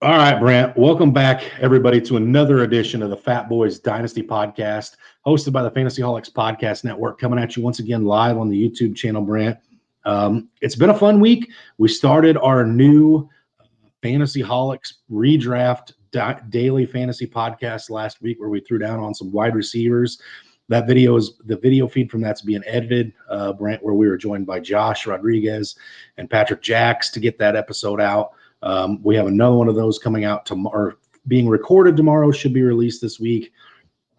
All right, Brant. Welcome back, everybody, to another edition of the Fatboyz Dynasty Podcast, hosted by the Fantasyholics Podcast Network, coming at you once again live on the YouTube channel, Brant. It's been a fun week. We started our new Fantasyholics Redraft Daily Fantasy Podcast last week, where we threw down on some wide receivers. That video is the video feed from that's being edited, Brant, where we were joined by Josh Rodriguez and Patrick Jacks to get that episode out. We have another one of those coming out tomorrow, being recorded tomorrow, should be released this week.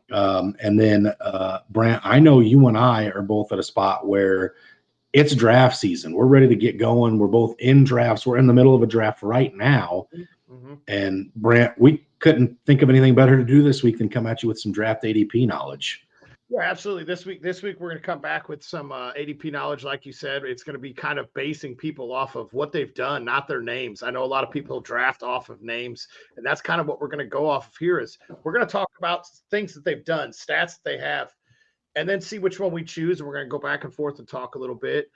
And then, Brant, I know you and I are both at a spot where it's draft season. We're ready to get going. We're both in drafts. We're in the middle of a draft right now. Mm-hmm. And Brant, we couldn't think of anything better to do this week than come at you with some draft ADP knowledge. Yeah, absolutely. This week we're going to come back with some ADP knowledge. Like you said, it's going to be kind of basing people off of what they've done, not their names. I know a lot of people draft off of names, and that's kind of what we're going to go off of here. Is we're going to talk about things that they've done, stats that they have, and then see which one we choose. And we're going to go back and forth and talk a little bit.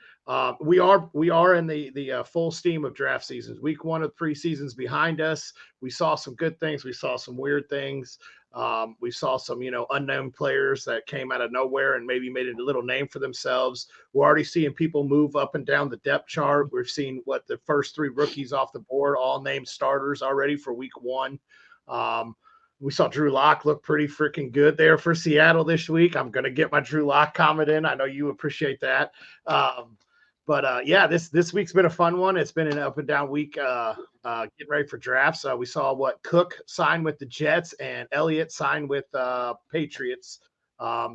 We are in the full steam of draft seasons. Week one of preseason's behind us. We saw some good things. We saw some weird things. We saw some, unknown players that came out of nowhere and maybe made a little name for themselves. We're already seeing people move up and down the depth chart. We've seen the first three rookies off the board, all named starters already for week one. We saw Drew Lock look pretty freaking good there for Seattle this week. I'm going to get my Drew Lock comment in. I know you appreciate that. But this week's been a fun one. It's been an up and down week getting ready for drafts. We saw Cook signed with the Jets and Elliott signed with Patriots.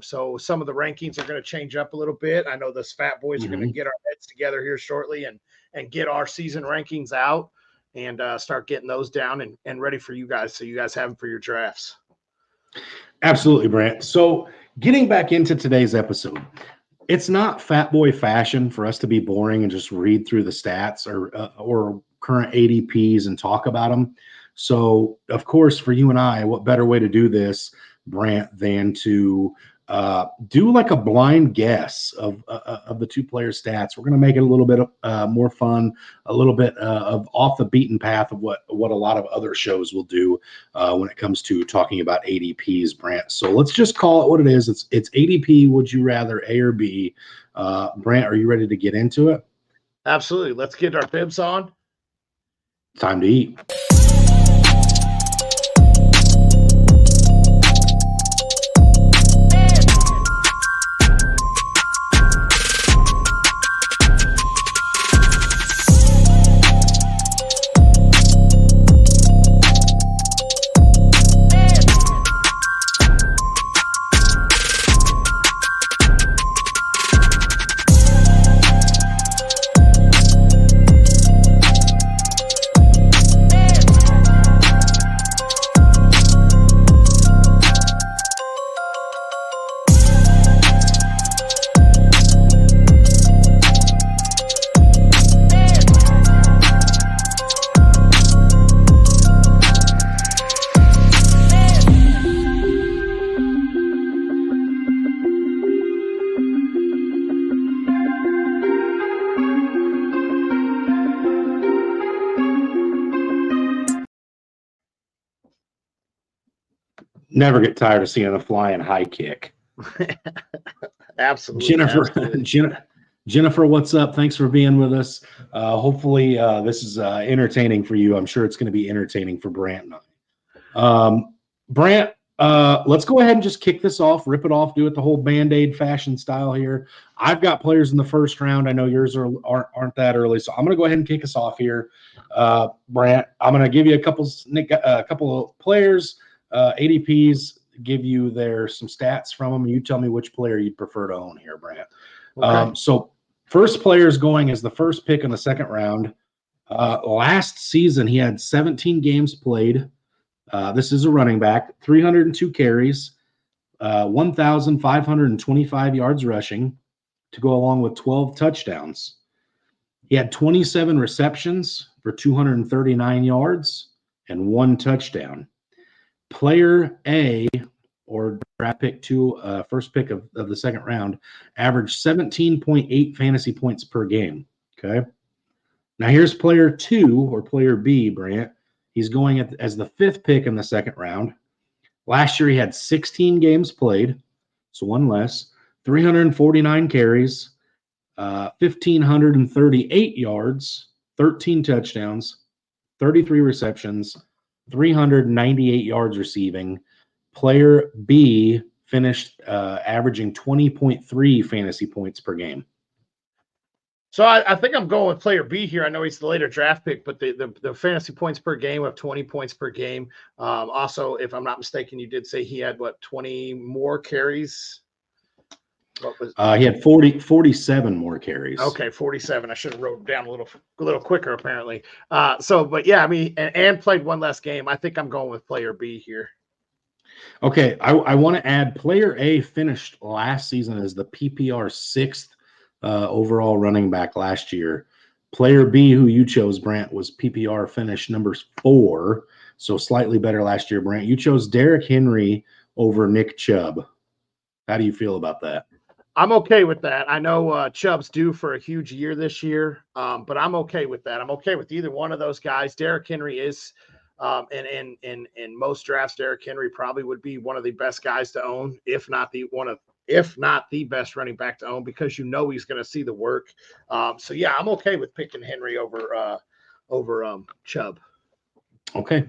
So some of the rankings are going to change up a little bit. I know those fat boys are going to get our heads together here shortly and get our season rankings out and start getting those down and ready for you guys, so you guys have them for your drafts. Absolutely, Brant. So getting back into today's episode, it's not fat boy fashion for us to be boring and just read through the stats or current ADPs and talk about them. So, of course, for you and I, what better way to do this, Brant, than to do like a blind guess of the two players' stats. We're going to make it a little bit more fun, a little bit of off the beaten path of what a lot of other shows will do when it comes to talking about ADPs, Brant. So let's just call it what it is. It's ADP. Would you rather A or B? Brant, are you ready to get into it? Absolutely. Let's get our bibs on. Time to eat. Never get tired of seeing a flying high kick. Absolutely. Jennifer, what's up? Thanks for being with us. Hopefully this is entertaining for you. I'm sure it's going to be entertaining for Brant and I. Brant, let's go ahead and just kick this off, rip it off, do it the whole Band-Aid fashion style here. I've got players in the first round. I know yours aren't that early, so I'm going to go ahead and kick us off here. Brant, I'm going to give you a couple of players, ADPs, give you some stats from them, and you tell me which player you'd prefer to own here, Brant. Okay. So first player is going as the first pick in the second round. Last season, he had 17 games played. This is a running back, 302 carries, 1,525 yards rushing to go along with 12 touchdowns. He had 27 receptions for 239 yards and 1 touchdown. Player A, or draft pick 2, first pick of the second round, averaged 17.8 fantasy points per game. Okay. Now here's player 2, or player B, Brant. He's going as the 5th pick in the second round. Last year, he had 16 games played, so one less, 349 carries, 1,538 yards, 13 touchdowns, 33 receptions, 398 yards receiving. Player B finished averaging 20.3 fantasy points per game. So I think I'm going with player B here. I know he's the later draft pick, but the fantasy points per game of 20 points per game. Also, if I'm not mistaken, you did say he had 20 more carries. What was he had 47 more carries. Okay, 47. I should have wrote down a little quicker apparently. But yeah, I mean, and played one less game. I think I'm going with player B here. Okay, I want to add player A finished last season as the PPR 6th overall running back last year. Player B, who you chose, Brant, was PPR finish number 4, so slightly better last year. Brant, you chose Derrick Henry over Nick Chubb. How do you feel about that? I'm okay with that. I know Chubb's due for a huge year this year, but I'm okay with that. I'm okay with either one of those guys. Derrick Henry is, in most drafts, Derrick Henry probably would be one of the best guys to own, if not the best running back to own, because he's going to see the work. So yeah, I'm okay with picking Henry over Chubb. Okay.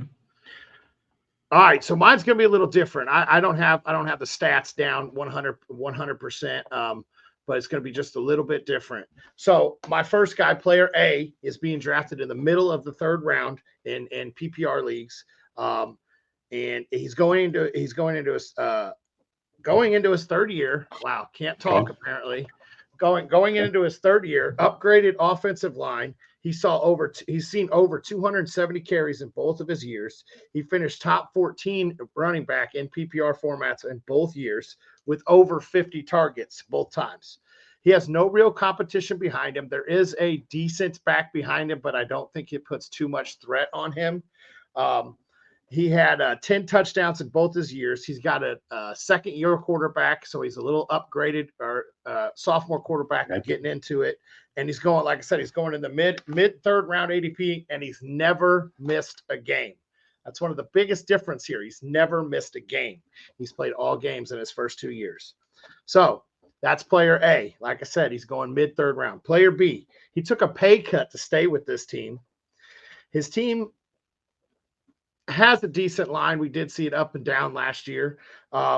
All right, so mine's going to be a little different. I don't have the stats down 100%, but it's going to be just a little bit different. So my first guy, player A, is being drafted in the middle of the 3rd round in PPR leagues, and he's going into his 3rd year. Wow, can't talk apparently. Going into his 3rd year, upgraded offensive line. He's seen over 270 carries in both of his years. He finished top 14 running back in PPR formats in both years with over 50 targets both times. He has no real competition behind him. There is a decent back behind him, but I don't think it puts too much threat on him. He had 10 touchdowns in both his years. He's got a second-year quarterback, so he's a little upgraded, or sophomore quarterback getting into it. And he's going, like I said, he's going in the mid 3rd round ADP, and he's never missed a game. That's one of the biggest difference here. He's never missed a game. He's played all games in his first 2 years. So that's player A. Like I said, he's going mid 3rd round. Player B, he took a pay cut to stay with this team. His team has a decent line. We did see it up and down last year.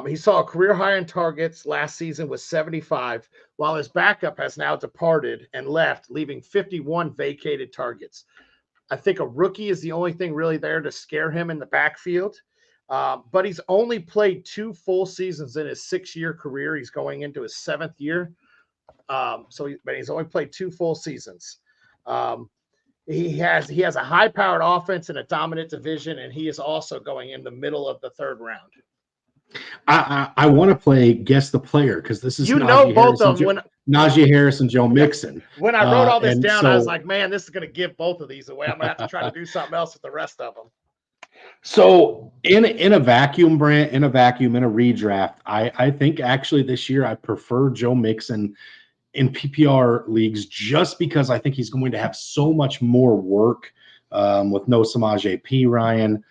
He saw a career high in targets last season with 75, while his backup has now departed and left, leaving 51 vacated targets. I think a rookie is the only thing really there to scare him in the backfield. But he's only played 2 full seasons in his 6-year career. He's going into his 7th year. But he's only played 2 full seasons. He has a high-powered offense and a dominant division, and he is also going in the middle of the 3rd round. I want to play guess the player, because this is both of them. Najee Harris and Joe Mixon. When I wrote all this down, I was like, man, this is going to give both of these away. I'm going to have to try to do something else with the rest of them. So in a vacuum, Brant, in a redraft, I think actually this year I prefer Joe Mixon in PPR leagues, just because I think he's going to have so much more work with no Samaje Perine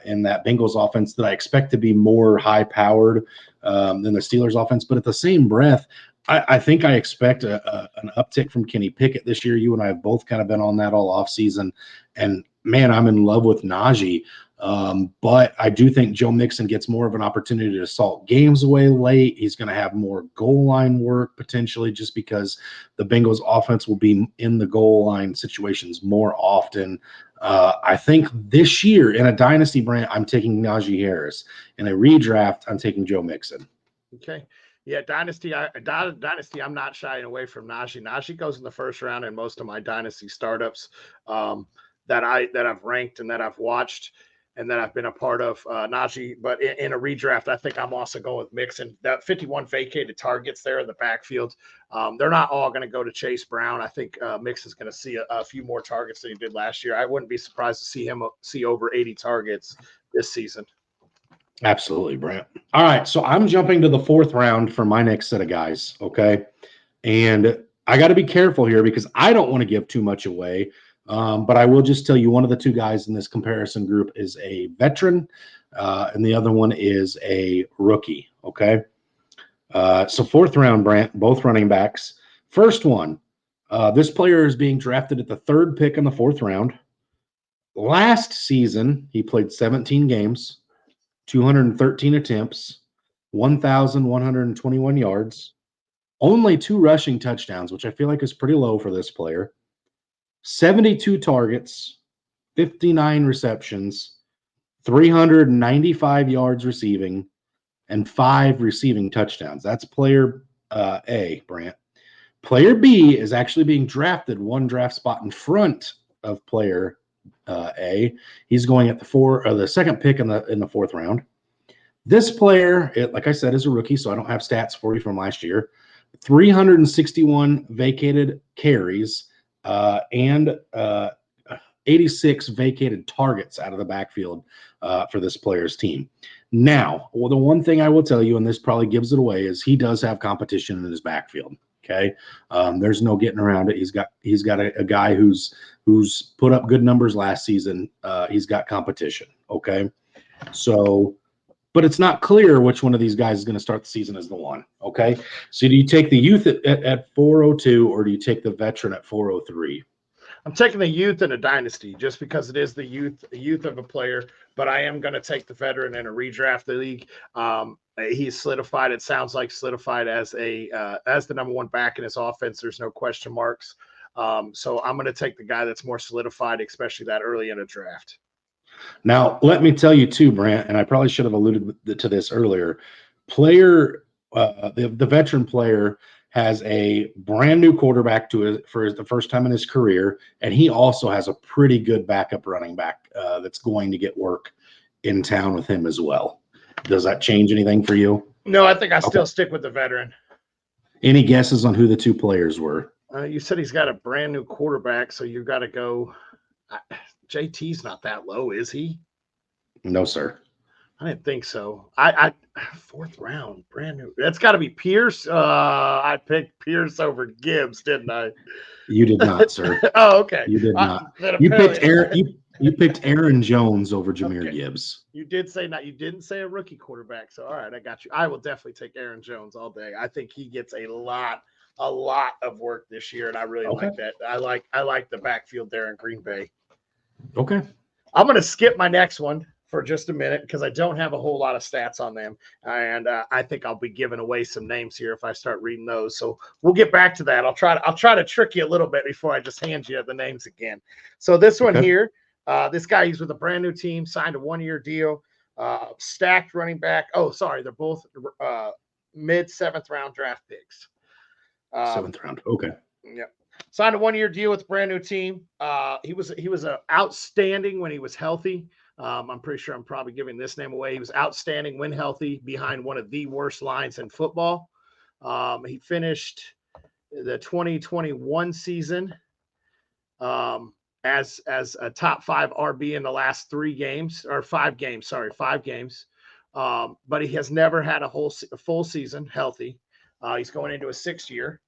in that Bengals offense that I expect to be more high-powered than the Steelers offense. But at the same breath, I think I expect an uptick from Kenny Pickett this year. You and I have both kind of been on that all offseason. And, man, I'm in love with Najee. But I do think Joe Mixon gets more of an opportunity to salt games away late. He's going to have more goal line work potentially, just because the Bengals offense will be in the goal line situations more often. I think this year in a dynasty, Brand, I'm taking Najee Harris. In a redraft, I'm taking Joe Mixon. Okay. Yeah, dynasty, I'm not shying away from Najee. Najee goes in the 1st round in most of my dynasty startups that I've ranked and that I've watched and that I've been a part of. Najee, but in a redraft, I think I'm also going with Mixon. That 51 vacated targets there in the backfield, they're not all going to go to Chase Brown. I think Mixon's going to see a few more targets than he did last year. I wouldn't be surprised to see him see over 80 targets this season. Absolutely, Brant. All right, so I'm jumping to the 4th round for my next set of guys, okay? And I got to be careful here because I don't want to give too much away. But I will just tell you, one of the two guys in this comparison group is a veteran, and the other one is a rookie. Okay. So fourth round, Brant, both running backs. First one, this player is being drafted at the third pick in the fourth round. Last season, he played 17 games, 213 attempts, 1,121 yards, only 2 rushing touchdowns, which I feel like is pretty low for this player, 72 targets, 59 receptions, 395 yards receiving, and 5 receiving touchdowns. That's player A, Brant. Player B is actually being drafted one draft spot in front of player A. He's going at the second pick in the fourth round. This player, like I said, is a rookie, so I don't have stats for you from last year. 361 vacated carries and 86 vacated targets out of the backfield for this player's team. Now, well, the one thing I will tell you, and this probably gives it away, is he does have competition in his backfield. Okay, there's no getting around it. He's got a guy who's put up good numbers last season. He's got competition. Okay, so, but it's not clear which one of these guys is going to start the season as the one. Okay, so do you take the youth at 402 or do you take the veteran at 403? I'm taking the youth in a dynasty just because it is the youth of a player, but I am going to take the veteran in a redraft league. He's solidified. It sounds like solidified as the number one back in his offense. There's no question marks. So I'm going to take the guy that's more solidified, especially that early in a draft. Now, let me tell you too, Brant, and I probably should have alluded to this earlier. The veteran player has a brand new quarterback for the first time in his career, and he also has a pretty good backup running back that's going to get work in town with him as well. Does that change anything for you? No, I think I still stick with the veteran. Any guesses on who the two players were? You said he's got a brand new quarterback, so you've got to go. JT's not that low, is he? No, sir. I didn't think so. I fourth round, brand new. That's got to be Pierce. I picked Pierce over Gibbs, didn't I? You did not, sir. Oh, okay. You did not. You picked Aaron. You picked Aaron Jones over Jahmyr Gibbs. You did say not. You didn't say a rookie quarterback. So all right, I got you. I will definitely take Aaron Jones all day. I think he gets a lot of work this year, and I really like that. I like the backfield there in Green Bay. Okay. I'm going to skip my next one for just a minute because I don't have a whole lot of stats on them, and I think I'll be giving away some names here if I start reading those. So we'll get back to that. I'll try to trick you a little bit before I just hand you the names again. So this one here, this guy, he's with a brand new team, signed a 1-year deal, stacked running back. Oh, sorry, they're both mid 7th round draft picks. 7th round. Okay. Yep. Signed a 1-year deal with a brand new team. He was outstanding when he was healthy. I'm pretty sure I'm probably giving this name away. He was outstanding when healthy behind one of the worst lines in football. He finished the 2021 season as a top 5 RB in the last 5 games. But he has never had a full season healthy. He's going into a 6th year.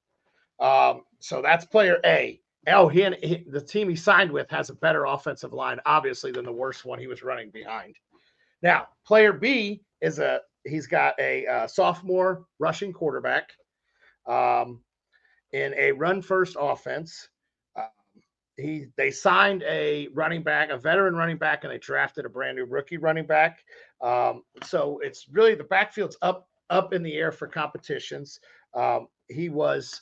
So that's player A. The team he signed with has a better offensive line, obviously, than the worst one he was running behind. Now, player B he's got a sophomore rushing quarterback in a run-first offense. They signed a veteran running back, and they drafted a brand new rookie running back. So it's really the backfield's up in the air for competitions. He was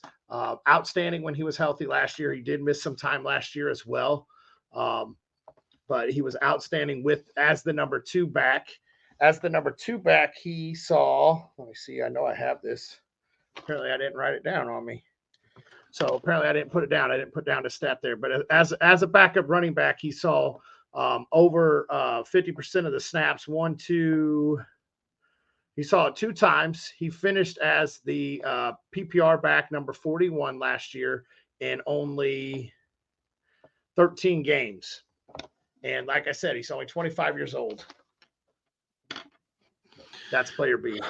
outstanding when he was healthy last year. He did miss some time last year as well. But he was outstanding as the number 2 back. As the number 2 back, he saw, let me see, I know I have this. Apparently I didn't write it down on me. So apparently I didn't put it down. I didn't put down the stat there. But as a backup running back, he saw over 50% of the snaps, he saw it 2 times. He finished as the PPR back number 41 last year in only 13 games. And like I said, he's only 25 years old. That's player B.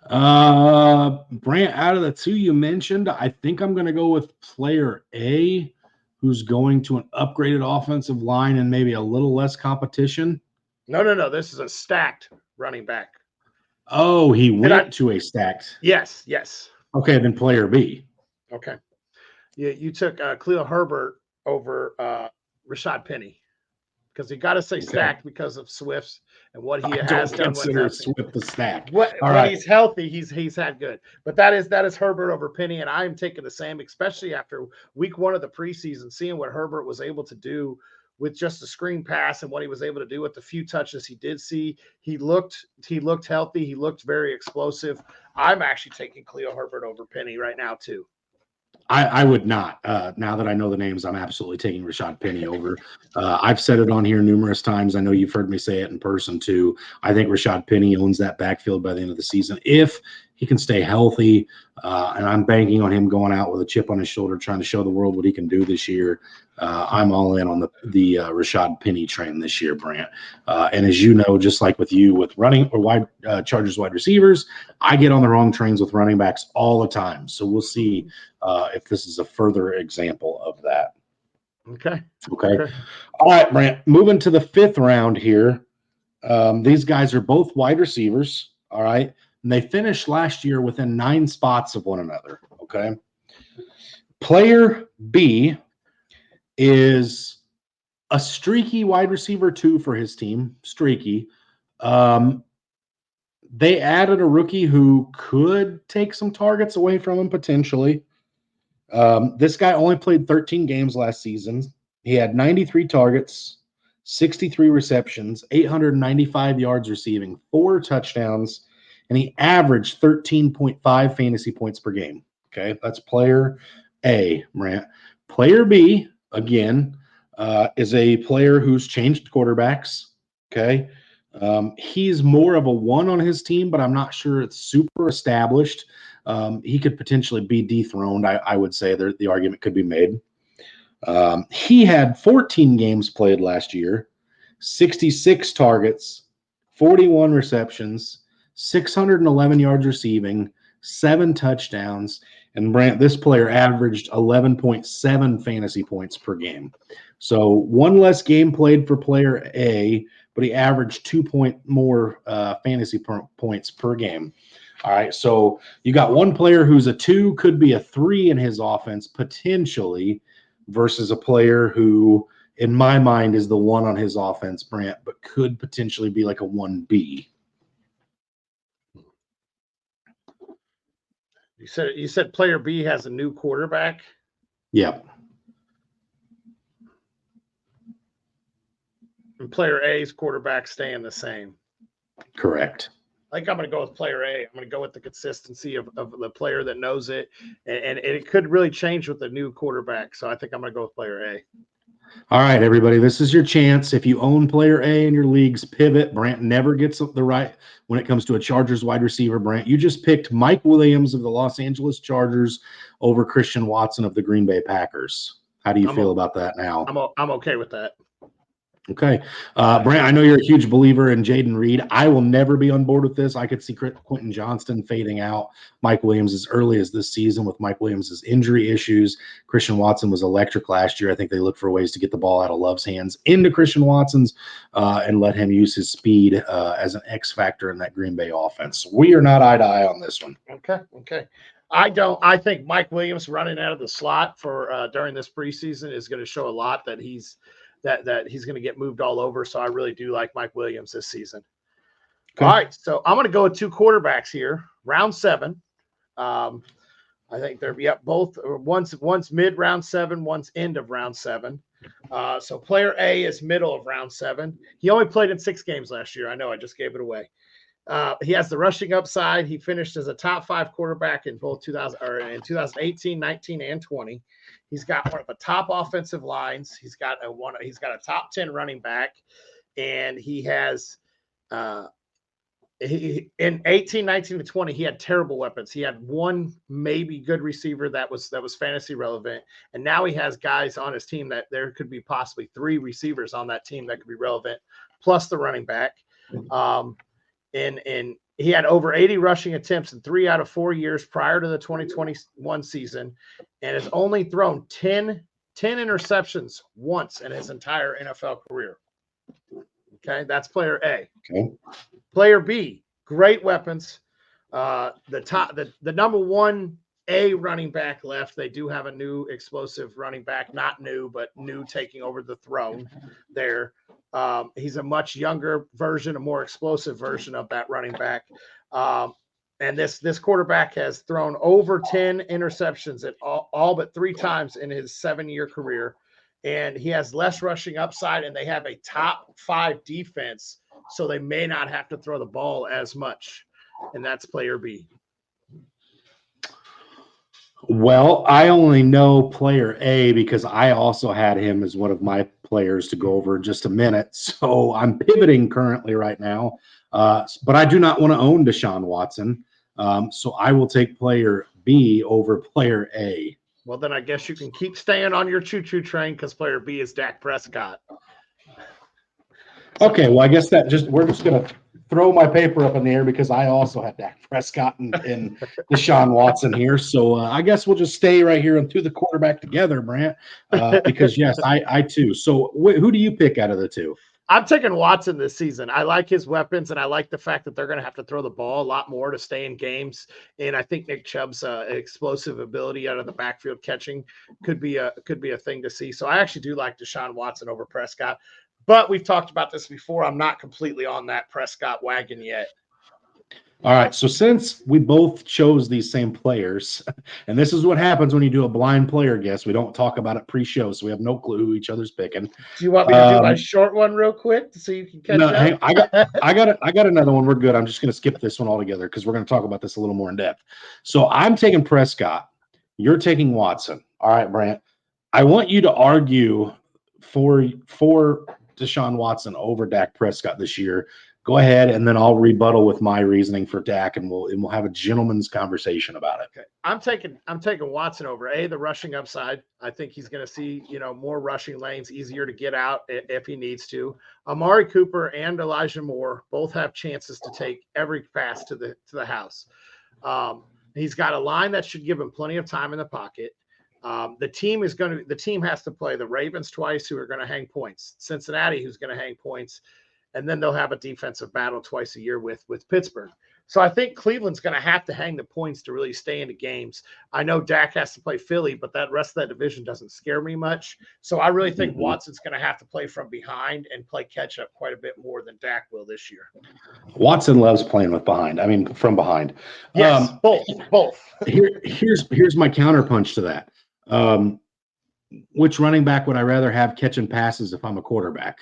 Brant, out of the two you mentioned, I think I'm going to go with player A, who's going to an upgraded offensive line and maybe a little less competition. No. This is a stacked running back. Oh, he went to a stacked. Yes. Okay, then player B. Okay. You took Khalil Herbert over Rashad Penny because you got to say stacked because of Swift's and what he has done. Consider Swift the stack. When he's healthy, he's had good. But that is Herbert over Penny, and I am taking the same, especially after week 1 of the preseason, seeing what Herbert was able to do with just a screen pass and what he was able to do with the few touches he did see. He looked healthy. He looked very explosive. I'm actually taking Khalil Herbert over Penny right now too. I would not. Now that I know the names, I'm absolutely taking Rashad Penny over. I've said it on here numerous times. I know you've heard me say it in person too. I think Rashad Penny owns that backfield by the end of the season if he can stay healthy. And I'm banking on him going out with a chip on his shoulder, trying to show the world what he can do this year. I'm all in on the Rashad Penny train this year, Brant. And as you know, just like with you with running or Chargers wide receivers, I get on the wrong trains with running backs all the time. So we'll see if this is a further example of that. Okay. All right, Brant. Moving to the 5th round here. These guys are both wide receivers. All right. And they finished last year within 9 spots of one another. Okay. Player B is a streaky wide receiver 2 for his team. Streaky. They added a rookie who could take some targets away from him potentially. This guy only played 13 games last season. He had 93 targets, 63 receptions, 895 yards receiving, 4 touchdowns, and he averaged 13.5 fantasy points per game. Okay, that's player A, Brant. Player B, again, is a player who's changed quarterbacks. Okay, he's more of a 1 on his team, but I'm not sure it's super established. He could potentially be dethroned. I would say the argument could be made. He had 14 games played last year, 66 targets, 41 receptions, 611 yards receiving, 7 touchdowns. And Brant, this player averaged 11.7 fantasy points per game. So 1 less game played for player A, but he averaged 2 more fantasy points per game. All right, so you got one player who's a 2, could be a 3 in his offense potentially, versus a player who, in my mind, is the 1 on his offense, Brant, but could potentially be like a 1B. You said player B has a new quarterback? Yep. And player A's quarterback staying the same. Correct. I think I'm going to go with player A. I'm going to go with the consistency of the player that knows it. And it could really change with the new quarterback. So I think I'm going to go with player A. All right, everybody, this is your chance. If you own player A in your leagues, pivot. Brant never gets the right when it comes to a Chargers wide receiver. Brant, you just picked Mike Williams of the Los Angeles Chargers over Christian Watson of the Green Bay Packers. How do you feel about that now? I'm okay with that. Okay. Brant, I know you're a huge believer in Jaden Reed. I will never be on board with this. I could see Quentin Johnston fading out Mike Williams as early as this season with Mike Williams' injury issues. Christian Watson was electric last year. I think they look for ways to get the ball out of Love's hands into Christian Watson's and let him use his speed as an X factor in that Green Bay offense. We are not eye to eye on this one. Okay. I think Mike Williams running out of the slot for during this preseason is going to show a lot that he's going to get moved all over. So I really do like Mike Williams this season. Okay. All right. So I'm going to go with 2 quarterbacks here. Round 7. I think they're both one's mid round 7, one's end of round 7. So player A is middle of round 7. He only played in 6 games last year. I know I just gave it away. He has the rushing upside. He finished as a top 5 quarterback in both 2018, 19, and 20. He's got one of the top offensive lines. He's got a top 10 running back, and he has in 18, 19, and 20, he had terrible weapons. He had 1 maybe good receiver that was fantasy relevant, and now he has guys on his team that there could be possibly 3 receivers on that team that could be relevant, plus the running back. In He had over 80 rushing attempts in 3 out of 4 years prior to the 2021 season, and has only thrown 10 interceptions once in his entire NFL career. Okay, that's player A. Okay. Player B, great weapons. The number one A running back left. They do have a new explosive running back, not new, but new, taking over the throne there. He's a much younger version, a more explosive version of that running back. And this quarterback has thrown over 10 interceptions at all but 3 times in his 7-year career. And he has less rushing upside, and they have a top 5 defense, so they may not have to throw the ball as much. And that's player B. Well, I only know player A because I also had him as one of my players to go over in just a minute. So I'm pivoting currently right now. But I do not want to own Deshaun Watson. So I will take player B over player A. Well, then I guess you can keep staying on your choo-choo train because player B is Dak Prescott. Okay, well, I guess we're just going to throw my paper up in the air because I also had Dak Prescott and Deshaun Watson here. So I guess we'll just stay right here and through the quarterback together, Brant, because, yes, I too. So who do you pick out of the two? I'm taking Watson this season. I like his weapons, and I like the fact that they're going to have to throw the ball a lot more to stay in games. And I think Nick Chubb's explosive ability out of the backfield catching could be a thing to see. So I actually do like Deshaun Watson over Prescott. But we've talked about this before. I'm not completely on that Prescott wagon yet. All right, so since we both chose these same players, and this is what happens when you do a blind player guess, we don't talk about it pre-show, so we have no clue who each other's picking. Do you want me to do my short one real quick so you can catch up? Hey, I got another one. We're good. I'm just going to skip this one altogether because we're going to talk about this a little more in depth. So I'm taking Prescott. You're taking Watson. All right, Brant. I want you to argue for Deshaun Watson over Dak Prescott this year. Go ahead, and then I'll rebuttal with my reasoning for Dak, and we'll have a gentleman's conversation about it. Okay. I'm taking Watson over the rushing upside. I think he's going to see more rushing lanes, easier to get out if he needs to. Amari Cooper and Elijah Moore both have chances to take every pass to the house. He's got a line that should give him plenty of time in the pocket. The team has to play the Ravens twice, who are going to hang points, Cincinnati, who's going to hang points, and then they'll have a defensive battle twice a year with Pittsburgh. So I think Cleveland's going to have to hang the points to really stay into games. I know Dak has to play Philly, but that rest of that division doesn't scare me much. So I really think Watson's going to have to play from behind and play catch up quite a bit more than Dak will this year. Watson loves playing from behind. Yes, both. Here's my counterpunch to that. Which running back would I rather have catching passes if I'm a quarterback?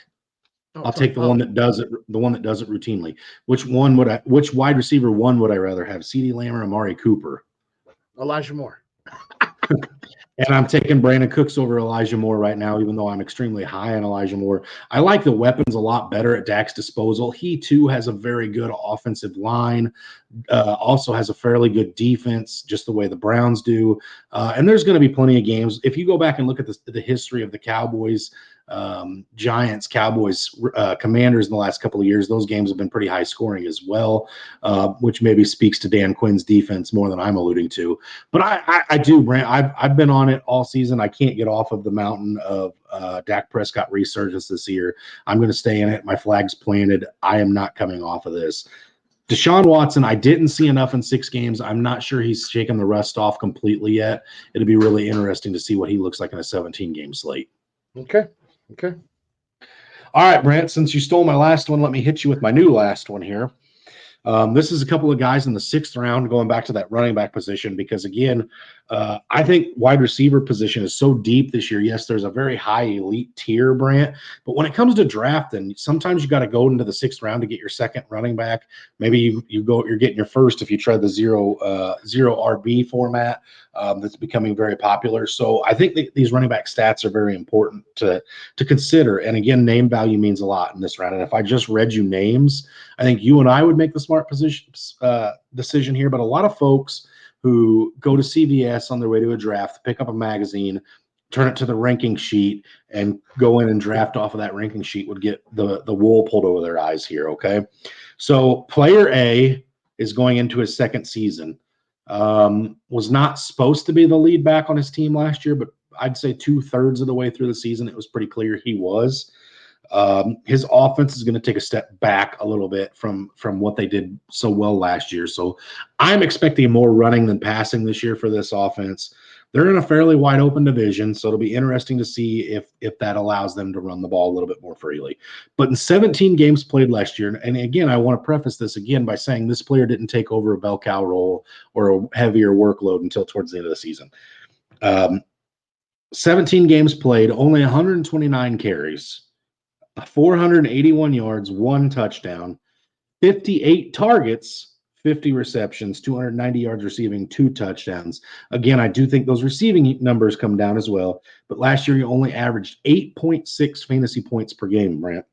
I'll take the one that does it routinely. Which wide receiver one would I rather have? CeeDee Lamb or Amari Cooper? Elijah Moore. And I'm taking Brandon Cooks over Elijah Moore right now, even though I'm extremely high on Elijah Moore. I like the weapons a lot better at Dak's disposal. He, too, has a very good offensive line, also has a fairly good defense, just the way the Browns do. And there's going to be plenty of games. If you go back and look at the history of the Cowboys, Giants, Cowboys, Commanders in the last couple of years, those games have been pretty high scoring as well, which maybe speaks to Dan Quinn's defense more than I'm alluding to. But I do, Brant. I've been on it all season. I can't get off of the mountain of Dak Prescott resurgence this year. I'm going to stay in it. My flag's planted. I am not coming off of this. Deshaun Watson, I didn't see enough in 6 games. I'm not sure he's shaken the rust off completely yet. It'll be really interesting to see what he looks like in a 17-game slate. Okay. All right, Brant, since you stole my last one, let me hit you with my new last one here. This is a couple of guys in the 6th round, going back to that running back position, because, again, I think wide receiver position is so deep this year. Yes, there's a very high elite tier, Brant, but when it comes to drafting, sometimes you got to go into the 6th round to get your second running back. Maybe you're getting your first if you try the zero RB format that's becoming very popular. So I think these running back stats are very important to consider. And again, name value means a lot in this round. And if I just read you names, I think you and I would make the smart decision here. But a lot of folks who go to CVS on their way to a draft, pick up a magazine, turn it to the ranking sheet, and go in and draft off of that ranking sheet would get the wool pulled over their eyes here, okay? So player A, is going into his second season. Was not supposed to be the lead back on his team last year, but I'd say 2/3 of the way through the season, it was pretty clear he was. His offense is going to take a step back a little bit from what they did so well last year. So I'm expecting more running than passing this year for this offense. They're in a fairly wide open division, so it'll be interesting to see if that allows them to run the ball a little bit more freely. But in 17 games played last year, and again, I want to preface this again by saying this player didn't take over a bell cow role or a heavier workload until towards the end of the season. 17 games played, only 129 carries, 481 yards, 1 touchdown, 58 targets, 50 receptions, 290 yards receiving, 2 touchdowns. Again, I do think those receiving numbers come down as well. But last year, he only averaged 8.6 fantasy points per game, Brant.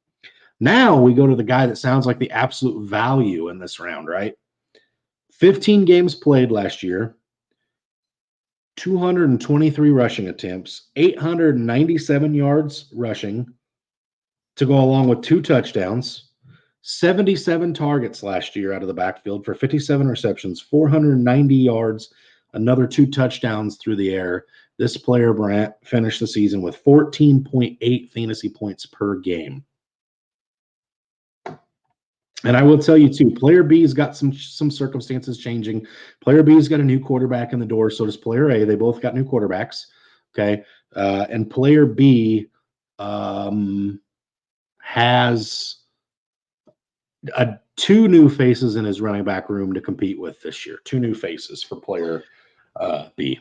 Now we go to the guy that sounds like the absolute value in this round, right? 15 games played last year, 223 rushing attempts, 897 yards rushing to go along with 2 touchdowns. 77 targets last year out of the backfield for 57 receptions, 490 yards, another 2 touchdowns through the air. This player, Brant, finished the season with 14.8 fantasy points per game. And I will tell you, too, player B's got some circumstances changing. Player B's got a new quarterback in the door. So does player A. They both got new quarterbacks. Okay. And player B has 2 new faces in his running back room to compete with this year. 2 new faces for player B.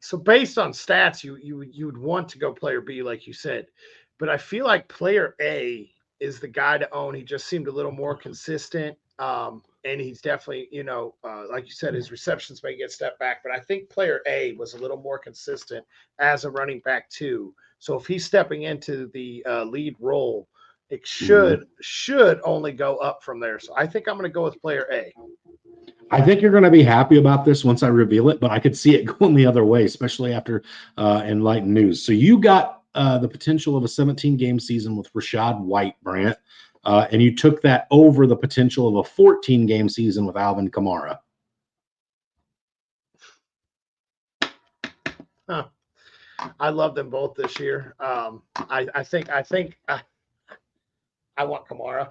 So based on stats, you would want to go player B, like you said, but I feel like player A is the guy to own. He just seemed a little more consistent, and he's definitely, like you said, his receptions may get stepped back, but I think player A was a little more consistent as a running back too. So if he's stepping into the lead role, it should only go up from there. So I think I'm going to go with player A. I think you're going to be happy about this once I reveal it, but I could see it going the other way, especially after enlightened news. So you got the potential of a 17-game season with Rachaad White, Brant, and you took that over the potential of a 14-game season with Alvin Kamara. Huh. I love them both this year. I think I want Kamara.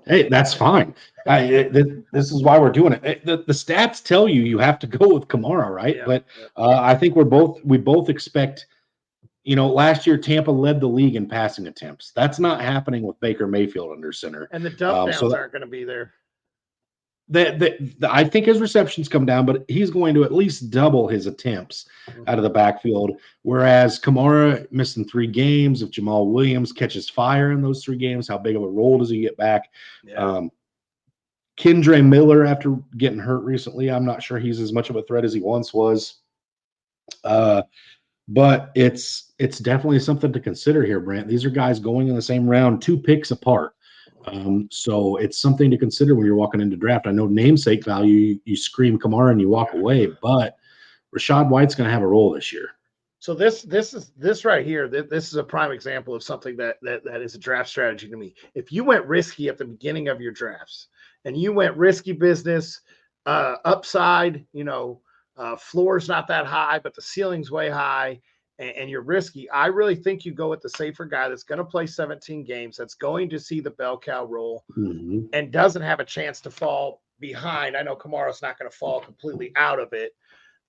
Hey, that's fine. This is why we're doing it. The stats tell you have to go with Kamara, right? Yeah, but I think we both expect. Last year Tampa led the league in passing attempts. That's not happening with Baker Mayfield under center. And the dump downs aren't going to be there. I think his receptions come down, but he's going to at least double his attempts out of the backfield. Whereas Kamara missing 3 games. If Jamal Williams catches fire in those 3 games, how big of a role does he get back? Yeah. Kendre Miller, after getting hurt recently, I'm not sure he's as much of a threat as he once was. But it's definitely something to consider here, Brant. These are guys going in the same round, 2 picks apart. So it's something to consider when you're walking into draft. I know namesake value, you scream Kamara and you walk away, but Rachaad White's going to have a role this year. So this right here, this is a prime example of something that is a draft strategy to me. If you went risky at the beginning of your drafts and you went risky business, upside, floor's not that high, but the ceiling's way high, and you're risky, I really think you go with the safer guy that's going to play 17 games, that's going to see the bell cow roll, and doesn't have a chance to fall behind. I know Kamara's not going to fall completely out of it,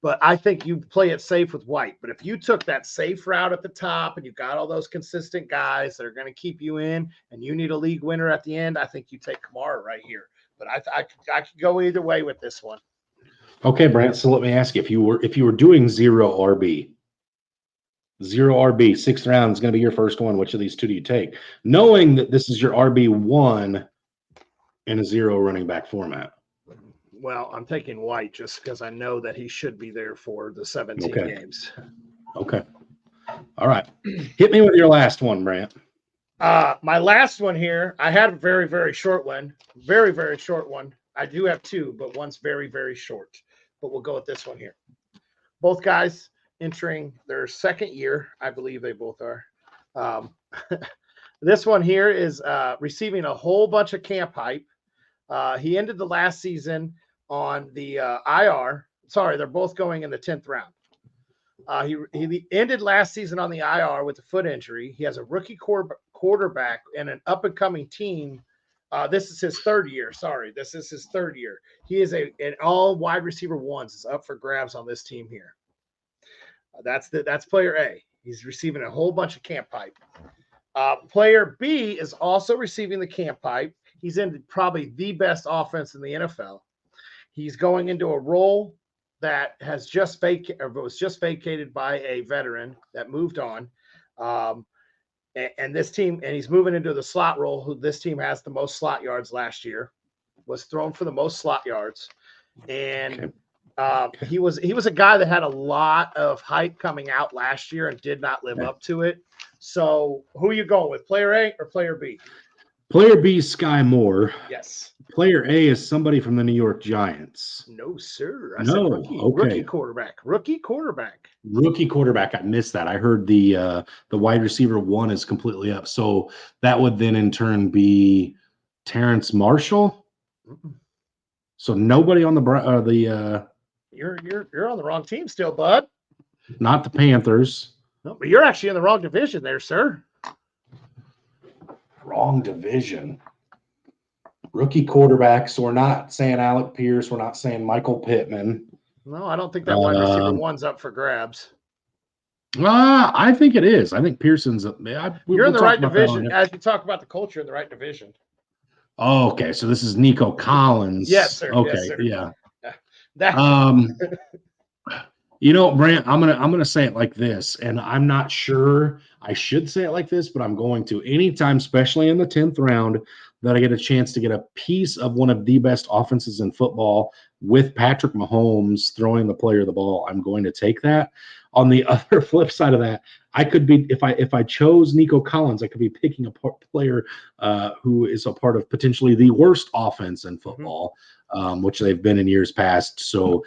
but I think you play it safe with White. But if you took that safe route at the top and you got all those consistent guys that are going to keep you in, and you need a league winner at the end, I think you take Kamara right here. But I could go either way with this one. Okay, Brant. So let me ask you: if you were doing 0 RB, 6th round is going to be your first one, which of these 2 do you take? Knowing that this is your RB1 in a 0 running back format. Well, I'm taking White just because I know that he should be there for the 17 games. Okay. All right. Hit me with your last one, Brant. My last one here, I had a very, very short one. Very, very short one. I do have 2, but one's very, very short. But we'll go with this one here. Both guys entering their 2nd year. I believe they both are. This one here is receiving a whole bunch of camp hype. He ended the last season on the IR. Sorry, they're both going in the 10th round. He ended last season on the IR with a foot injury. He has a rookie quarterback and an up-and-coming team. This is his third year. Sorry, this is his third year. He is an all wide receiver ones is up for grabs on this team here. That's player A. He's receiving a whole bunch of camp pipe. Player B is also receiving the camp pipe. He's in probably the best offense in the NFL. He's going into a role that was just vacated by a veteran that moved on. And this team, and he's moving into the slot role. Who this team has the most slot yards last year, was thrown for the most slot yards, and he was a guy that had a lot of hype coming out last year and did not live up to it. So, who are you going with, player A or player B? Player B is Sky Moore. Yes. Player A is somebody from the New York Giants. No, sir. I said rookie quarterback. Rookie quarterback. Rookie quarterback. I missed that. I heard the wide receiver one is completely up. So that would then in turn be Terrence Marshall. Mm-mm. So nobody on the You're on the wrong team still, bud. Not the Panthers. No, but you're actually in the wrong division there, sir. Wrong division. Rookie quarterback. So we're not saying Alec Pierce. We're not saying Michael Pittman. No, I don't think that wide receiver one's up for grabs. I think it is. I think Pearson's up. You're in the right division. As we talk about the culture, in the right division. Oh, okay. So this is Nico Collins. Yes, sir. Okay, yes, sir. Yeah. Brant, I'm gonna say it like this, and I'm not sure I should say it like this, but I'm going to. Anytime, especially in the 10th round, that I get a chance to get a piece of one of the best offenses in football with Patrick Mahomes throwing the player the ball, I'm going to take that. On the other flip side of that, I could be, if I chose Nico Collins, I could be picking a player who is a part of potentially the worst offense in football, which they've been in years past. So,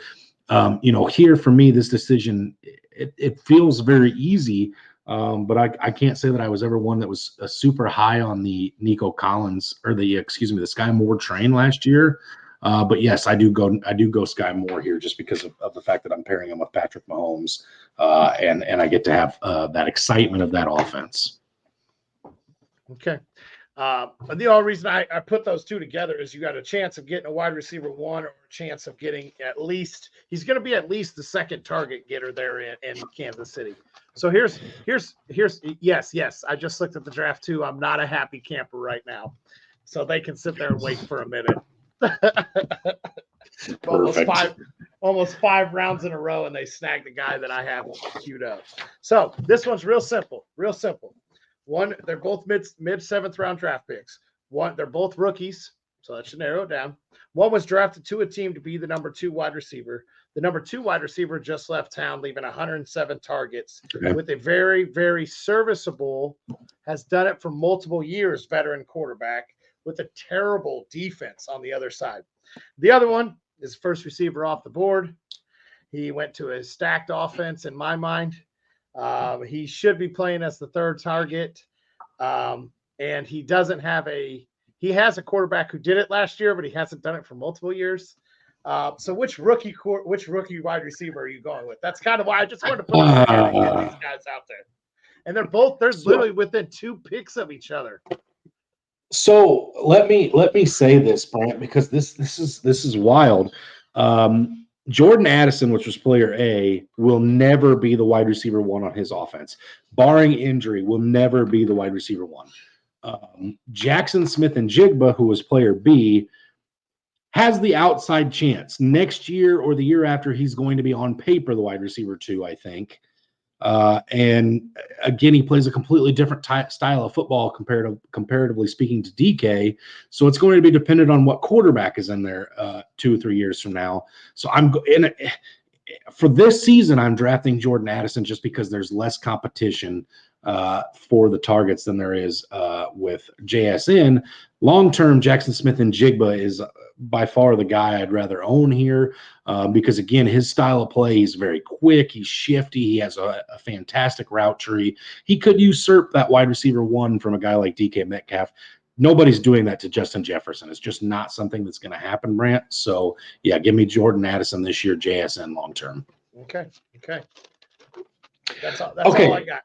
here for me, this decision, it feels very easy. But I can't say that I was ever one that was super high on the Nico Collins or the Sky Moore train last year. But yes, I do go Sky Moore here just because of the fact that I'm pairing him with Patrick Mahomes, and I get to have that excitement of that offense. Okay. The only reason I put those two together is you got a chance of getting a wide receiver one or a chance of getting he's going to be at least the second target getter there in Kansas City. So here's yes. I just looked at the draft too. I'm not a happy camper right now. So they can sit there and wait for a minute. almost five rounds in a row, and they snagged the guy that I have queued up. So this one's real simple. One, they're both mid seventh round draft picks. One, they're both rookies, so that should narrow it down. One was drafted to a team to be the number 2 wide receiver. The number 2 wide receiver just left town, leaving 107 targets with a very, very serviceable, has done it for multiple years, veteran quarterback with a terrible defense on the other side. The other one is first receiver off the board. He went to a stacked offense in my mind. He should be playing as the third target. And he has a quarterback who did it last year, but he hasn't done it for multiple years. So which rookie wide receiver are you going with? That's kind of why I just wanted to put them together and get these guys out there. And they're literally within 2 picks of each other. So let me say this, Brant, because this is wild. Jordan Addison, which was player A, will never be the wide receiver one on his offense. Barring injury, will never be the wide receiver one. Jackson Smith-Njigba, who was player B, has the outside chance. Next year or the year after, he's going to be on paper the wide receiver 2, I think. And again, he plays a completely different style of football comparatively speaking to DK. So it's going to be dependent on what quarterback is in there 2 or 3 years from now. So for this season, I'm drafting Jordan Addison just because there's less competition for the targets than there is with JSN. Long-term, Jackson Smith-Njigba is by far the guy I'd rather own here because, again, his style of play, he's very quick, he's shifty, he has a fantastic route tree. He could usurp that wide receiver 1 from a guy like DK Metcalf. nobody's doing that to Justin Jefferson. It's just not something that's going to happen, Brant. So, yeah, give me Jordan Addison this year, JSN long term. Okay. That's all I got.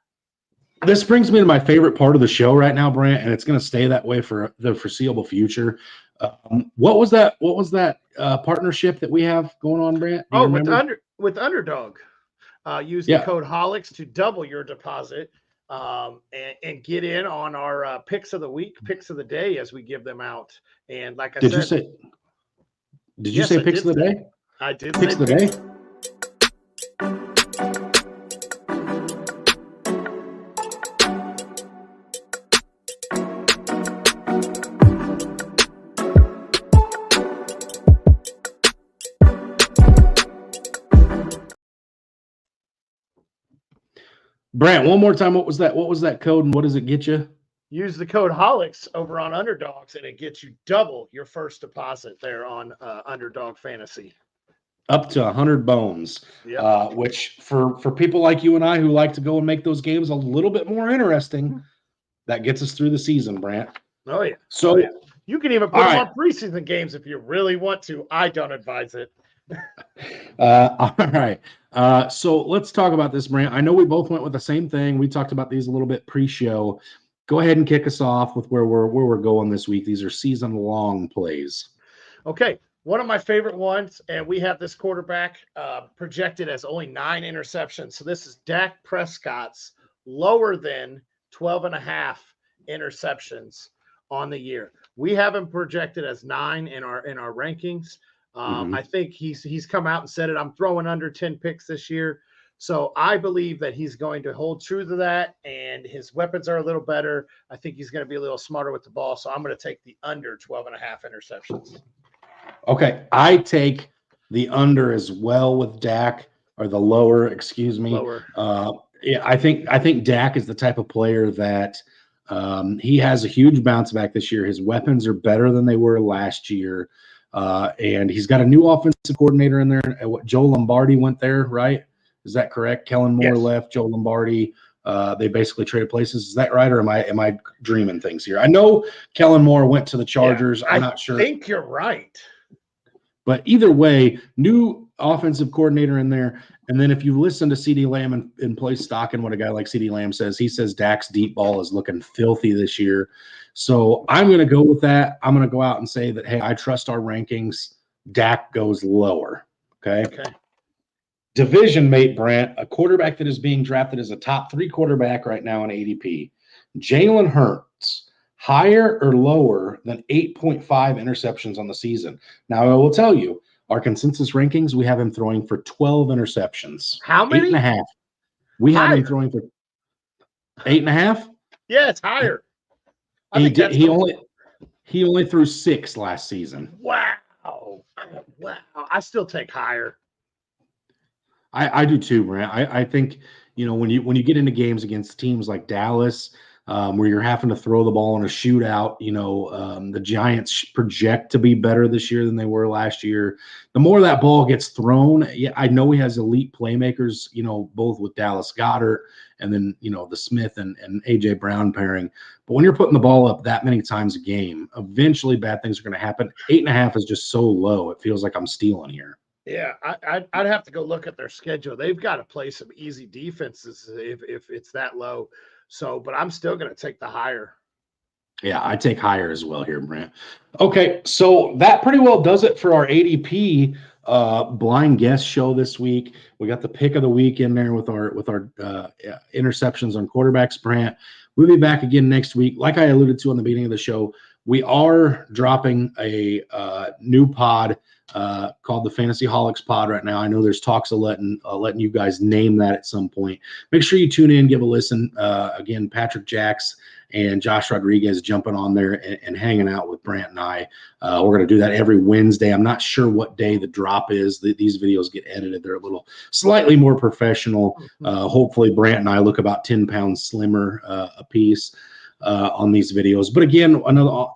This brings me to my favorite part of the show right now, Brant, and it's going to stay that way for the foreseeable future. What was that partnership that we have going on, Brant? Do you remember? With Underdog. Use the code HOLICS to double your deposit and get in on our picks of the week, picks of the day as we give them out. And like I said, did you say picks of the day? I did. Picks of the day? Brant, one more time. What was that? What was that code and what does it get you? Use the code HOLICS over on Underdogs and it gets you double your first deposit there on Underdog Fantasy. Up to 100 bones, which for people like you and I who like to go and make those games a little bit more interesting, that gets us through the season, Brant. Oh, yeah. So you can even put them on preseason games if you really want to. I don't advise it. All right. So let's talk about this, Brant. I know we both went with the same thing. We talked about these a little bit pre-show. Go ahead and kick us off with where we're going this week. These are season-long plays. Okay. One of my favorite ones, and we have this quarterback projected as only 9 interceptions. So this is Dak Prescott's lower than 12.5 interceptions on the year. We have him projected as 9 in our rankings. I think he's come out and said it. I'm throwing under 10 picks this year. So I believe that he's going to hold true to that, and his weapons are a little better. I think he's going to be a little smarter with the ball. So I'm going to take the under 12.5 interceptions. Okay. I take the under as well with Dak, or the lower, excuse me. Lower. Yeah, I think Dak is the type of player that he has a huge bounce back this year. His weapons are better than they were last year. And he's got a new offensive coordinator in there. Joe Lombardi went there, right? Is that correct? Kellen Moore left, Joe Lombardi. They basically traded places. Is that right, or am I dreaming things here? I know Kellen Moore went to the Chargers. I'm not sure. I think you're right. But either way, new offensive coordinator in there. And then if you listen to CeeDee Lamb and play stock in what a guy like CeeDee Lamb says, he says Dak's deep ball is looking filthy this year. So I'm going to go with that. I'm going to go out and say that, hey, I trust our rankings. Dak goes lower. Okay. Division mate, Brant, a quarterback that is being drafted as a top 3 quarterback right now in ADP. Jalen Hurts, higher or lower than 8.5 interceptions on the season. Now, I will tell you, our consensus rankings, we have him throwing for 12 interceptions. How many? 8.5. We have him throwing for 8.5? Yeah, it's higher. He only threw 6 last season. Wow. I still take higher. I do too, Brant. I think, when you get into games against teams like Dallas, where you're having to throw the ball in a shootout, the Giants project to be better this year than they were last year. The more that ball gets thrown, I know he has elite playmakers, both with Dallas Goedert and then, the Smith and A.J. Brown pairing. But when you're putting the ball up that many times a game, eventually bad things are going to happen. 8.5 is just so low. It feels like I'm stealing here. Yeah, I'd have to go look at their schedule. They've got to play some easy defenses if it's that low. So, but I'm still going to take the higher. Yeah, I take higher as well here, Brant. Okay, so that pretty well does it for our ADP blind guest show this week. We got the pick of the week in there with our interceptions on quarterbacks, Brant. We'll be back again next week. Like I alluded to in the beginning of the show, we are dropping a new pod called the Fantasy Holics Pod right now. I know there's talks of letting you guys name that at some point. Make sure you tune in, give a listen. Again, Patrick Jacks and Josh Rodriguez jumping on there and hanging out with Brant and I. We're going to do that every Wednesday. I'm not sure what day the drop is. These videos get edited. They're a little slightly more professional. Hopefully Brant and I look about 10 pounds slimmer a piece on these videos. But again,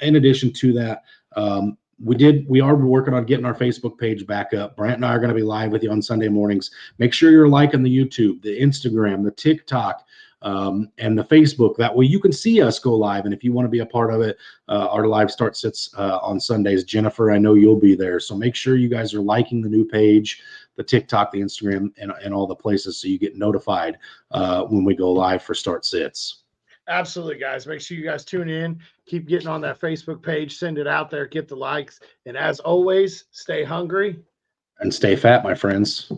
in addition to that, we are working on getting our Facebook page back up. Brant and I are going to be live with you on Sunday mornings. Make sure you're liking the YouTube, the Instagram, the TikTok. and the Facebook. That way you can see us go live. And if you want to be a part of it, our live start sits on Sundays. Jennifer, I know you'll be there. So make sure you guys are liking the new page, the TikTok, the Instagram, and all the places, so you get notified when we go live for start sits. Absolutely, guys. Make sure you guys tune in. Keep getting on that Facebook page. Send it out there. Get the likes. And as always, stay hungry. And stay fat, my friends.